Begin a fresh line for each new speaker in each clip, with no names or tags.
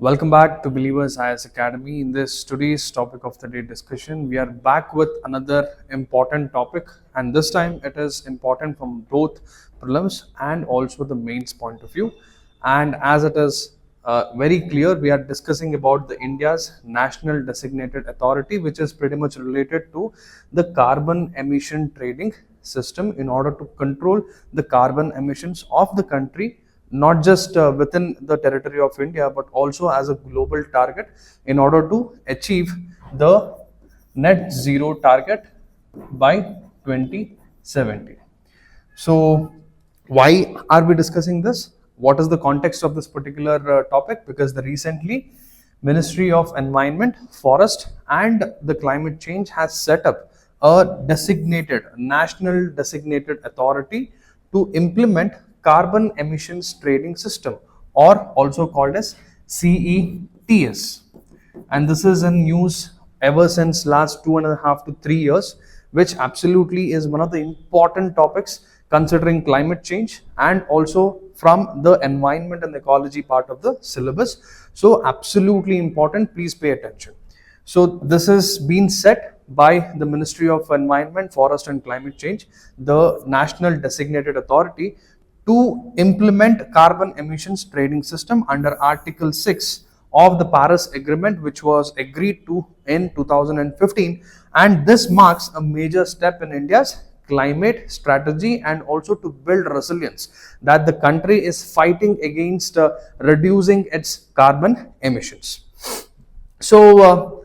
Welcome back to Believers IAS Academy. In this today's topic of the day discussion, we are back with another important topic, and this time it is important from both prelims and also the mains point of view. And as it is very clear, we are discussing about the India's National Designated Authority, which is pretty much related to the Carbon Emission Trading System in order to control the carbon emissions of the country, not just within the territory of India, but also as a global target in order to achieve the net zero target by 2070. So, why are we discussing this? What is the context of this particular topic? Because the recently Ministry of Environment, Forest and the Climate Change has set up a national designated authority to implement Carbon Emissions Trading System, or also called as CETS. And this is in news ever since last 2.5 to 3 years, which absolutely is one of the important topics considering climate change and also from the environment and ecology part of the syllabus. So absolutely important, please pay attention. So this has been set by the Ministry of Environment, Forest and Climate Change, the National Designated Authority, to implement Carbon Emissions Trading System under Article 6 of the Paris Agreement, which was agreed to in 2015. And this marks a major step in India's climate strategy and also to build resilience that the country is fighting against reducing its carbon emissions. So,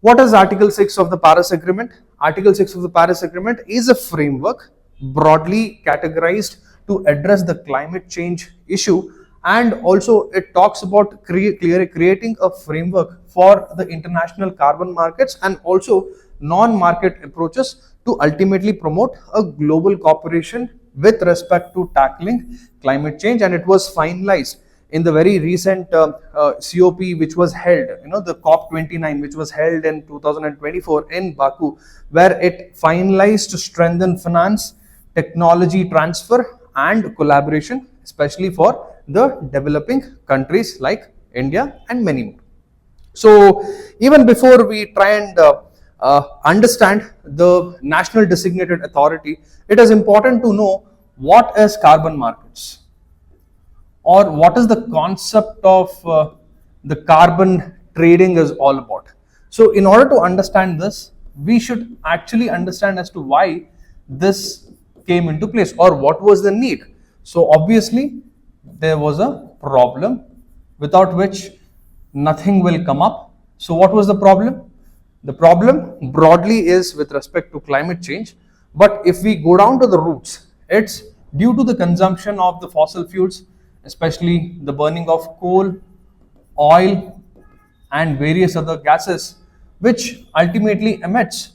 what is Article 6 of the Paris Agreement? Article 6 of the Paris Agreement is a framework broadly categorized to address the climate change issue, and also it talks about creating a framework for the international carbon markets and also non-market approaches to ultimately promote a global cooperation with respect to tackling climate change. And it was finalized in the very recent COP, which was held, the COP29, which was held in 2024 in Baku, where it finalized to strengthen finance, technology transfer and collaboration, especially for the developing countries like India and many more. So even before we try and understand the National Designated Authority, it is important to know what is carbon markets, or what is the concept of the carbon trading is all about. So in order to understand this, we should actually understand as to why this came into place or what was the need. So obviously there was a problem without which nothing will come up. So what was the problem? The problem broadly is with respect to climate change, but if we go down to the roots, it's due to the consumption of the fossil fuels, especially the burning of coal, oil and various other gases, which ultimately emits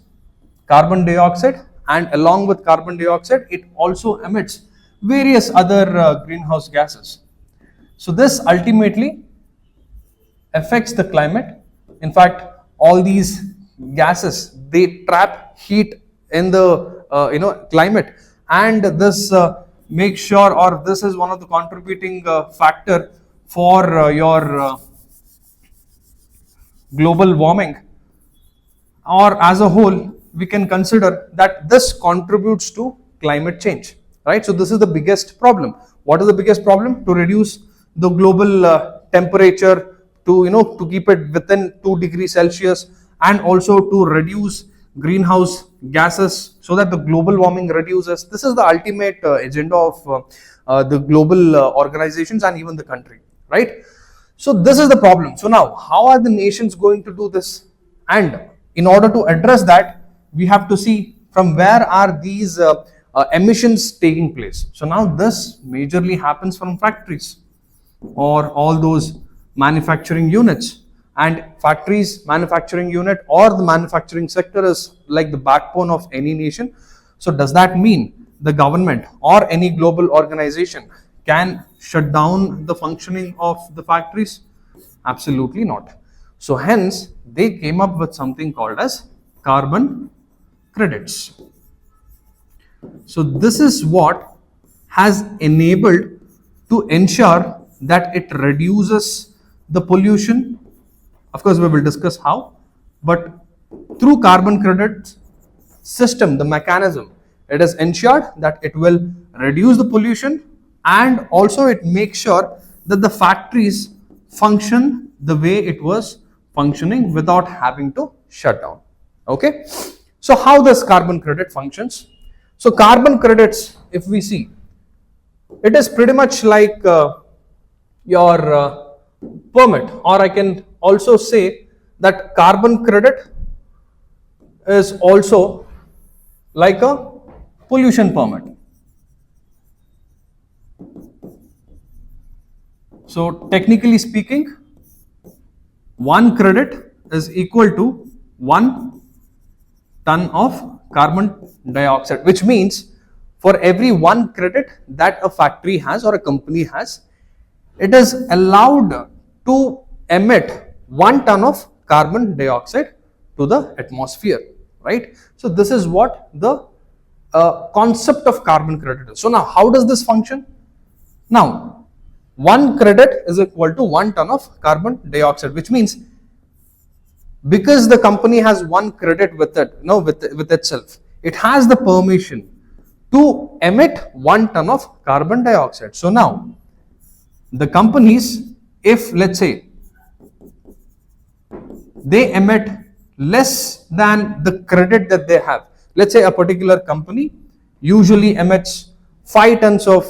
carbon dioxide, and along with carbon dioxide it also emits various other greenhouse gases. So this ultimately affects the climate. In fact, all these gases, they trap heat in the climate, and this makes sure, or this is one of the contributing factor for your global warming, or as a whole we can consider that this contributes to climate change, right? So this is the biggest problem. What is the biggest problem? To reduce the global temperature to keep it within 2 degrees Celsius, and also to reduce greenhouse gases so that the global warming reduces. This is the ultimate agenda of the global organizations and even the country, right? So this is the problem. So now, how are the nations going to do this? And in order to address that, we have to see from where are these emissions taking place. So now this majorly happens from factories or all those manufacturing units. And factories, manufacturing unit or the manufacturing sector is like the backbone of any nation. So does that mean the government or any global organization can shut down the functioning of the factories? Absolutely not. So hence they came up with something called as carbon credits. So this is what has enabled to ensure that it reduces the pollution. Of course, we will discuss how, but through carbon credit system, the mechanism, it is ensured that it will reduce the pollution, and also it makes sure that the factories function the way it was functioning without having to shut down. Okay, so how does carbon credit functions? So carbon credits, if we see, it is pretty much like your permit, or I can also say that carbon credit is also like a pollution permit. So technically speaking, one credit is equal to 1 ton of carbon dioxide, which means for every 1 credit that a factory has or a company has, it is allowed to emit 1 ton of carbon dioxide to the atmosphere, right? So this is what the concept of carbon credit is. So now how does this function? Now 1 credit is equal to 1 ton of carbon dioxide, which means because the company has 1 credit with it, with itself, it has the permission to emit 1 ton of carbon dioxide. So now the companies, if let's say they emit less than the credit that they have, let's say a particular company usually emits 5 tons of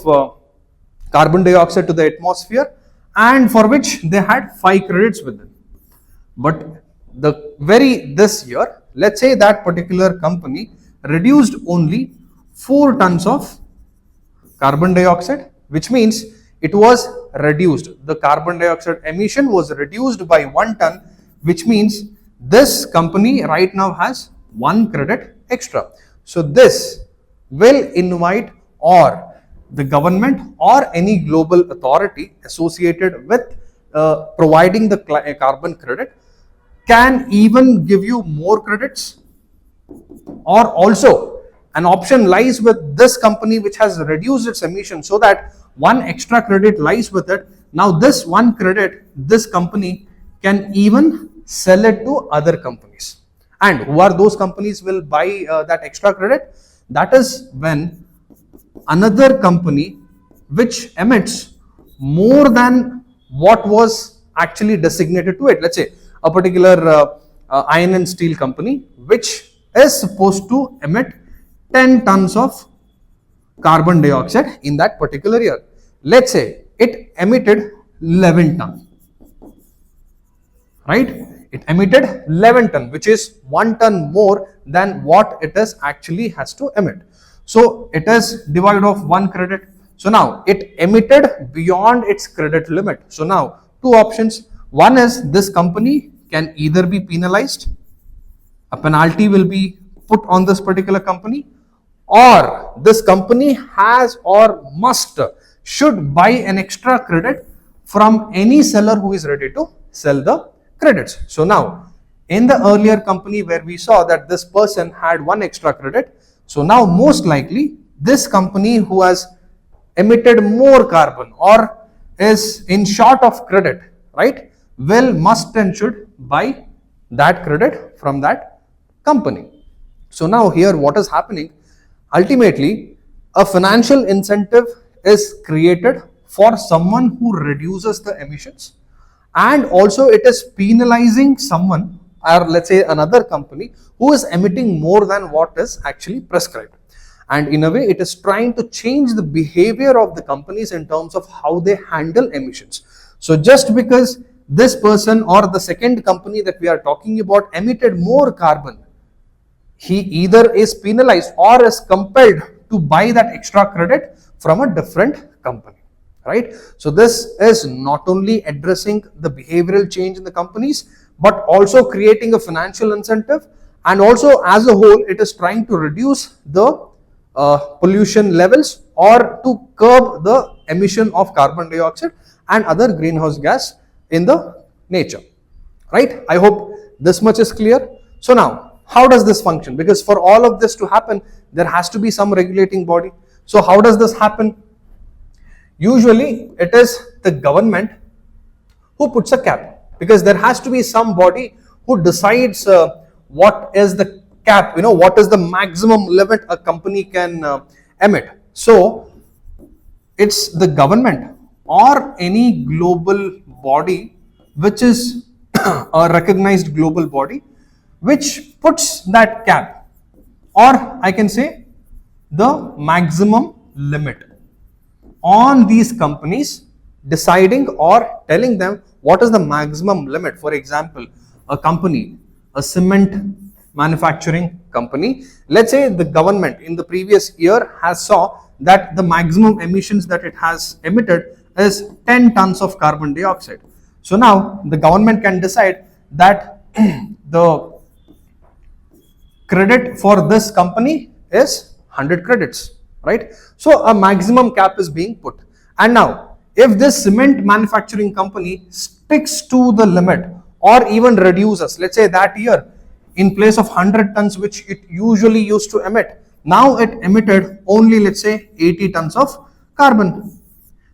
carbon dioxide to the atmosphere, and for which they had 5 credits with them. But this year, let's say that particular company reduced only 4 tons of carbon dioxide, which means it was reduced. The carbon dioxide emission was reduced by 1 ton, which means this company right now has 1 credit extra. So this will invite, or the government or any global authority associated with providing the carbon credit can even give you more credits, or also an option lies with this company which has reduced its emission, so that 1 extra credit lies with it. Now this 1 credit, this company can even sell it to other companies. And who are those companies will buy that extra credit? That is when another company which emits more than what was actually designated to it. Let's say a particular iron and steel company which is supposed to emit 10 tons of carbon dioxide in that particular year. Let's say it emitted 11 ton, right? It emitted 11 ton, which is 1 ton more than what it is actually has to emit. So it is devoid of 1 credit. So now it emitted beyond its credit limit. So now 2 options. One is this company can either be penalized, a penalty will be put on this particular company, or this company has or should buy an extra credit from any seller who is ready to sell the credits. So now in the earlier company where we saw that this person had 1 extra credit, so now most likely this company who has emitted more carbon or is in short of credit, right, must and should buy that credit from that company. So now here what is happening? Ultimately, a financial incentive is created for someone who reduces the emissions, and also it is penalizing someone, or let's say another company who is emitting more than what is actually prescribed. And in a way it is trying to change the behavior of the companies in terms of how they handle emissions. So just because this person or the second company that we are talking about emitted more carbon, he either is penalized or is compelled to buy that extra credit from a different company, right? So this is not only addressing the behavioral change in the companies, but also creating a financial incentive, and also as a whole it is trying to reduce the pollution levels or to curb the emission of carbon dioxide and other greenhouse gas in the nature, right? I hope this much is clear. So now how does this function? Because for all of this to happen, there has to be some regulating body. So how does this happen? Usually it is the government who puts a cap, because there has to be some body who decides what is the cap, what is the maximum limit a company can emit. So it's the government or any global body which is a recognized global body which puts that cap, or I can say the maximum limit on these companies, deciding or telling them what is the maximum limit. For example, a company, a cement manufacturing company, let's say the government in the previous year has saw that the maximum emissions that it has emitted is 10 tons of carbon dioxide. So now the government can decide that the credit for this company is 100 credits, right? So a maximum cap is being put. And now if this cement manufacturing company sticks to the limit or even reduces, let's say that year in place of 100 tons which it usually used to emit, now it emitted only, let's say, 80 tons of carbon.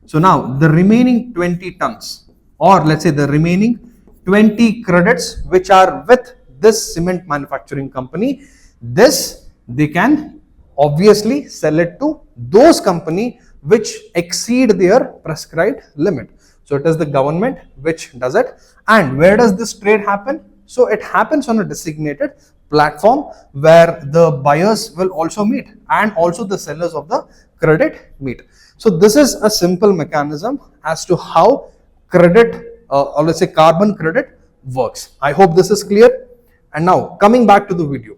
So now the remaining 20 tons, or let's say the remaining 20 credits which are with this cement manufacturing company, this they can obviously sell it to those company which exceed their prescribed limit. So it is the government which does it. And where does this trade happen? So it happens on a designated platform where the buyers will also meet and also the sellers of the credit meet. So this is a simple mechanism as to how credit or let's say carbon credit works. I hope this is clear. And now coming back to the video.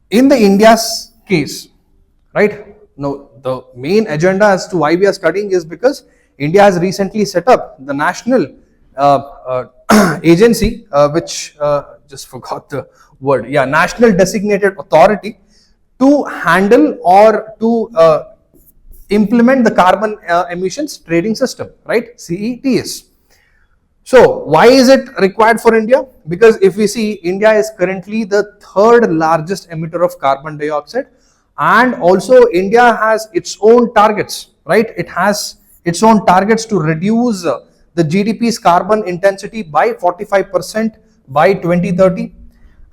In the India's case, right, now the main agenda as to why we are studying is because India has recently set up the national agency, which just forgot the word, National Designated Authority to handle or to implement the Carbon Emissions Trading System, right, CETS. So why is it required for India? Because if we see, India is currently the third largest emitter of carbon dioxide, and also India has its own targets, right? It has its own targets to reduce the GDP's carbon intensity by 45% by 2030,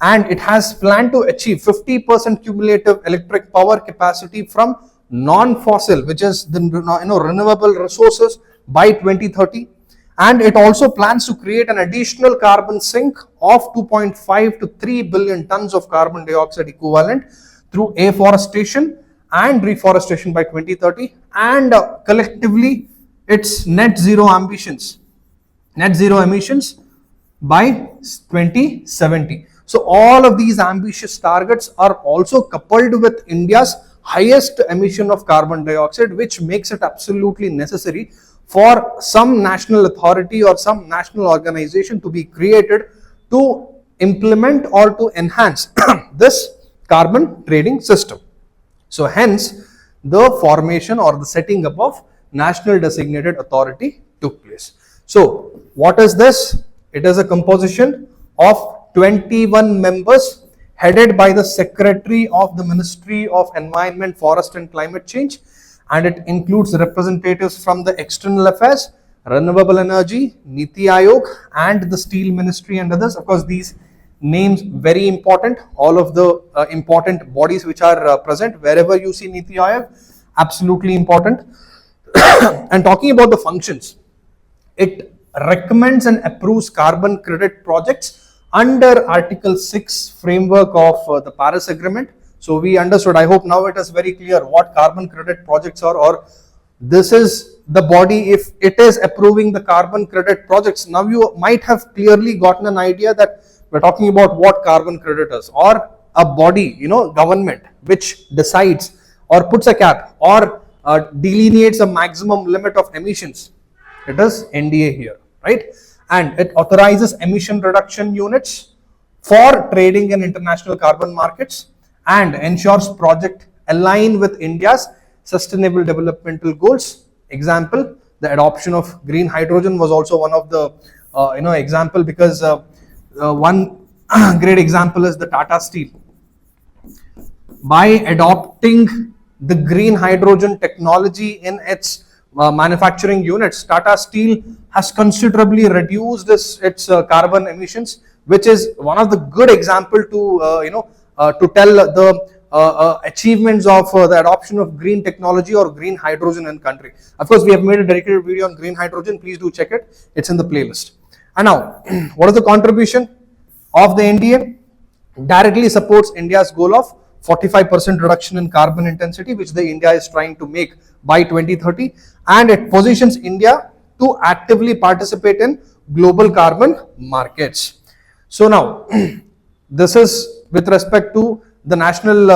and it has planned to achieve 50% cumulative electric power capacity from non-fossil, which is the renewable resources, by 2030. And it also plans to create an additional carbon sink of 2.5 to 3 billion tons of carbon dioxide equivalent through afforestation and reforestation by 2030, and collectively its net zero emissions by 2070. So all of these ambitious targets are also coupled with India's highest emission of carbon dioxide, which makes it absolutely necessary for some national authority or some national organization to be created to implement or to enhance this carbon trading system. So hence the formation or the setting up of National Designated Authority took place. So what is this? It is a composition of 21 members headed by the Secretary of the Ministry of Environment, Forest and Climate Change, and it includes representatives from the External Affairs, Renewable Energy, Niti Aayog, and the Steel Ministry and others. Of course, these names very important. All of the important bodies which are present, wherever you see Niti Aayog, absolutely important. And talking about the functions, it recommends and approves carbon credit projects under Article 6 framework of the Paris Agreement. So we understood, I hope now it is very clear what carbon credit projects are, or this is the body if it is approving the carbon credit projects. Now you might have clearly gotten an idea that we're talking about what carbon credit is, or a body, government which decides or puts a cap or delineates a maximum limit of emissions. It is NDA here, right? And it authorizes emission reduction units for trading in international carbon markets and ensures project align with India's sustainable developmental goals. Example, the adoption of green hydrogen was also one of the example, because one great example is the Tata Steel. By adopting the green hydrogen technology in its manufacturing units. Tata Steel has considerably reduced its carbon emissions, which is one of the good example to tell the achievements of the adoption of green technology or green hydrogen in country. Of course, we have made a dedicated video on green hydrogen. Please do check it. It's in the playlist. And now, what is the contribution of the NDA? Directly supports India's goal of 45% reduction in carbon intensity, which the India is trying to make by 2030, and it positions India to actively participate in global carbon markets. So now, this is with respect to the national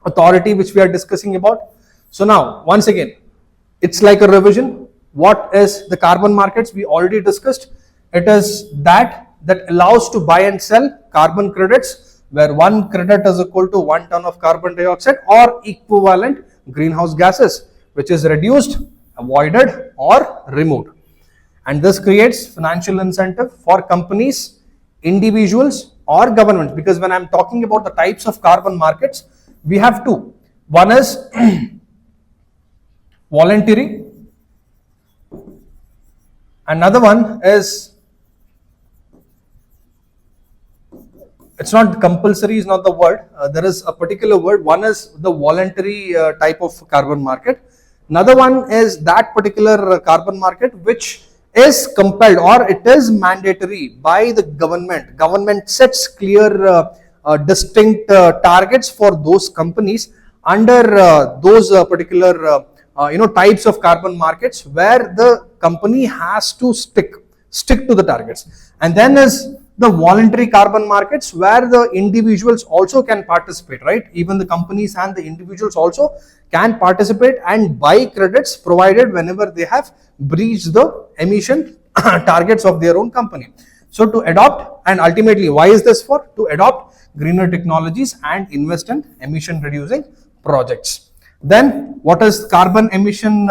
authority which we are discussing about. So now, once again, it's like a revision. What is the carbon markets? We already discussed. It is that allows to buy and sell carbon credits, where one credit is equal to 1 ton of carbon dioxide or equivalent greenhouse gases, which is reduced, avoided, or removed. And this creates financial incentive for companies, individuals, or governments. Because when I'm talking about the types of carbon markets, we have two. One is voluntary, another one is, it's not compulsory, is not the word. There is a particular word. One is the voluntary type of carbon market. Another one is that particular carbon market which is compelled or it is mandatory by the government. Government sets clear, distinct targets for those companies under those particular types of carbon markets, where the company has to stick to the targets. And then is the voluntary carbon markets, where the individuals also can participate, right? Even the companies and the individuals also can participate and buy credits, provided whenever they have breached the emission targets of their own company. So to adopt, and ultimately why is this for? To adopt greener technologies and invest in emission reducing projects. Then what is carbon emission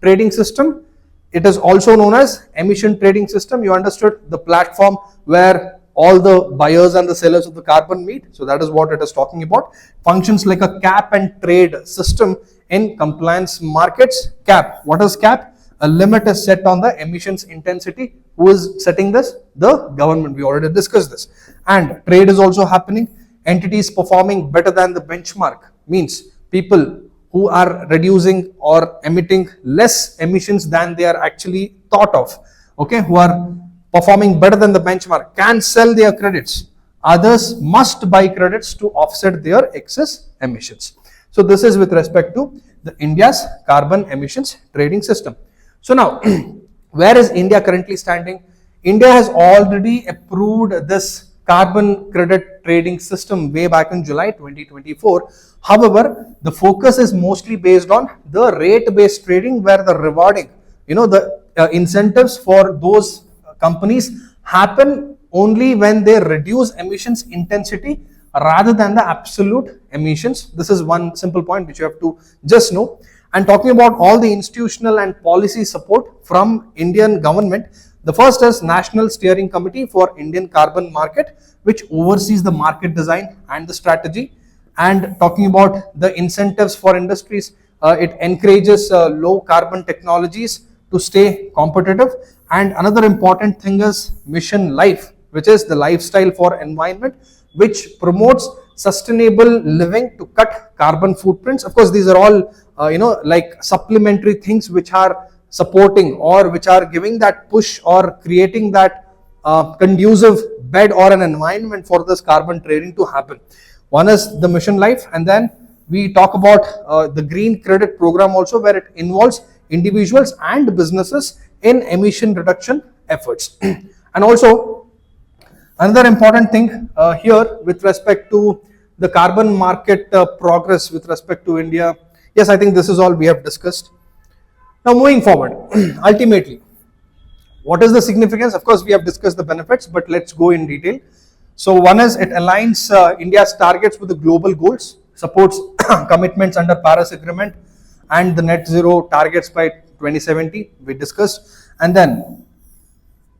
trading system? It is also known as emission trading system. You understood the platform where all the buyers and the sellers of the carbon meet. So that is what it is talking about. Functions like a cap and trade system in compliance markets. Cap. What is cap? A limit is set on the emissions intensity. Who is setting this? The government. We already discussed this. And trade is also happening. Entities performing better than the benchmark means people who are reducing or emitting less emissions than they are actually thought of, okay, who are performing better than the benchmark, can sell their credits. Others must buy credits to offset their excess emissions. So this is with respect to the India's carbon emissions trading system. So now, where is India currently standing? India has already approved this carbon credit trading system way back in July 2024. However, the focus is mostly based on the rate-based trading, where the rewarding, the incentives for those companies happen only when they reduce emissions intensity rather than the absolute emissions. This is one simple point which you have to just know. And talking about all the institutional and policy support from Indian government, the first is National Steering Committee for Indian Carbon Market, which oversees the market design and the strategy. And talking about the incentives for industries, it encourages low carbon technologies to stay competitive. And another important thing is Mission Life, which is the lifestyle for environment, which promotes sustainable living to cut carbon footprints. Of course, these are all like supplementary things which are supporting or which are giving that push or creating that conducive bed or an environment for this carbon trading to happen. One is the Mission Life, and then we talk about the green credit program also, where it involves individuals and businesses in emission reduction efforts. And also another important thing here with respect to the carbon market progress with respect to India. Yes, I think this is all we have discussed. Now moving forward, ultimately, what is the significance? Of course, we have discussed the benefits, but let's go in detail. So one is it aligns India's targets with the global goals, supports commitments under Paris Agreement and the net zero targets by 2070, we discussed. And then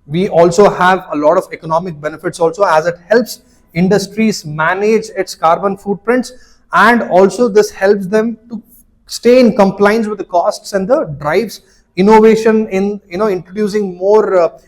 we also have a lot of economic benefits also, as it helps industries manage its carbon footprints, and also this helps them to stay in compliance with the costs and the drives innovation in introducing more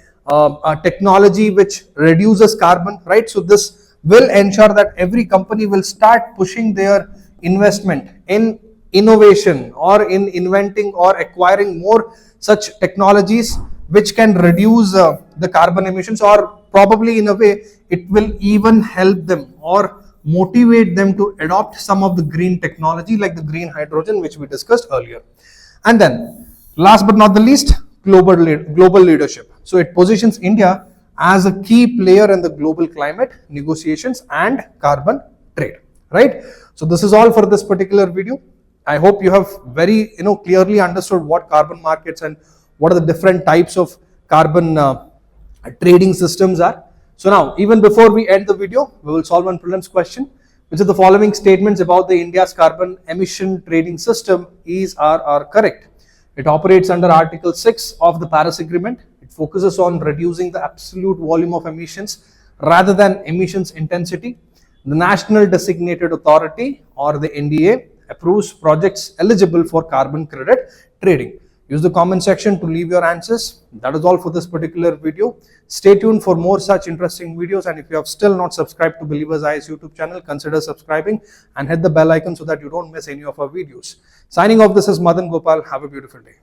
technology which reduces carbon, right? So this will ensure that every company will start pushing their investment in innovation or in inventing or acquiring more such technologies which can reduce the carbon emissions, or probably in a way it will even help them or motivate them to adopt some of the green technology like the green hydrogen which we discussed earlier. And then last but not the least, global leadership. So it positions India as a key player in the global climate negotiations and carbon trade, right? So this is all for this particular video. I hope you have very clearly understood what carbon markets and what are the different types of carbon trading systems are. So now, even before we end the video, we will solve one prelims question, which is the following statements about the India's carbon emission trading system are correct. It operates under Article 6 of the Paris Agreement. It focuses on reducing the absolute volume of emissions rather than emissions intensity. The National Designated Authority, or the NDA, approves projects eligible for carbon credit trading. Use the comment section to leave your answers. That is all for this particular video. Stay tuned for more such interesting videos, and if you have still not subscribed to Believers IAS YouTube channel, consider subscribing and hit the bell icon so that you don't miss any of our videos. Signing off, this is Madan Gopal. Have a beautiful day.